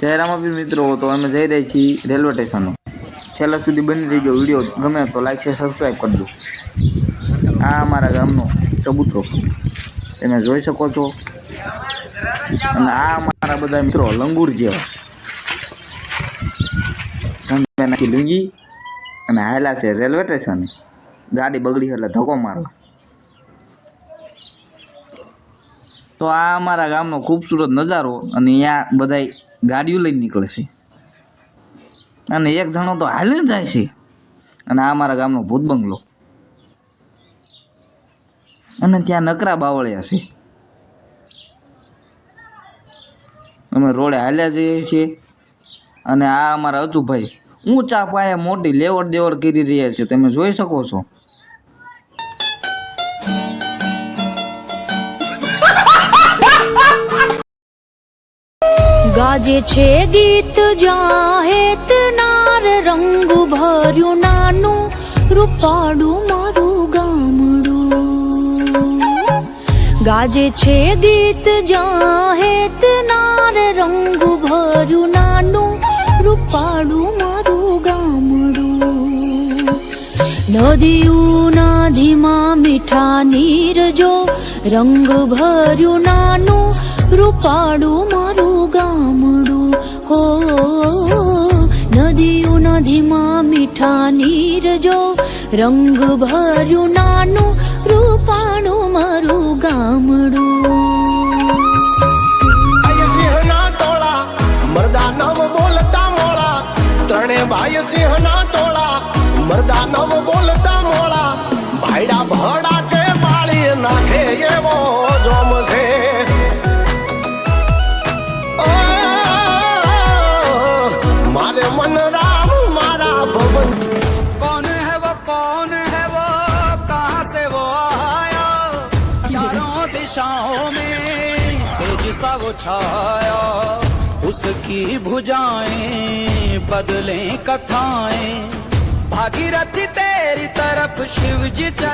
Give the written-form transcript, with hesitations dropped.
શહેરમાં બી મિત્રો તો અમે જઈ રહી છીએ રેલવે સ્ટેશનો। છેલ્લા સુધી બની રહીજો। વિડીયો ગમે તો લાઈક શેર સબસ્ક્રાઈબ કરજો। આ અમારા ગામનો ચબૂતરો તમે જોઈ શકો છો। અને આ અમારા બધા મિત્રો લંગૂર જેવા નાખી લુંગી અને હાયલા છે રેલવે સ્ટેશન। ગાડી બગડી એટલે ધક્કો મારવા। તો આ અમારા ગામનો ખૂબસૂરત નજારો। અને અહીંયા બધા ગાડીઓ લઈને નીકળે છે અને એક જણો તો હાલીને જાય છે। અને આ અમારા ગામનો ભૂત બંગલો અને ત્યાં નકરા બાવળિયા છે। અમે રોડે હાલ્યા જઈએ છીએ અને આ અમારા અચુભાઈ ઊંચા પાયે મોટી લેવડ દેવડ કરી રહ્યા છે, તમે જોઈ શકો છો। गाजे छे गीत जाहेत नार रंग भर्यु नानु रूपाडू मारू गामडू। गाजे छे गीत जाहेत नार रंग भर्यु नानु रूपाडू मारू गामडू। नदियों नदीमां मीठा नीर जो रंग भर्यु नानु रूपाडू मारू गामडू। हो नदियों नदीमां मीठा नीर जो रंग भर्यु नानु रूपाडू मारू गामडू। सिंहना टोळा मर्दा नव बोलता मोळा, त्रणेय भाई सिंहना टोळा मर्दा नव बोलता मोळा। भाईडा भड़ा के बाળી नाखे एवो जोम छे। मारे मन राम मारा भवन। कौन है वो कहाँ से वो आया, चारों दिशाओं में तेज सा वो छाया। उसकी भुजाएं बदलें कथाएं, भागीरथी तेरी तरफ शिव जी चल।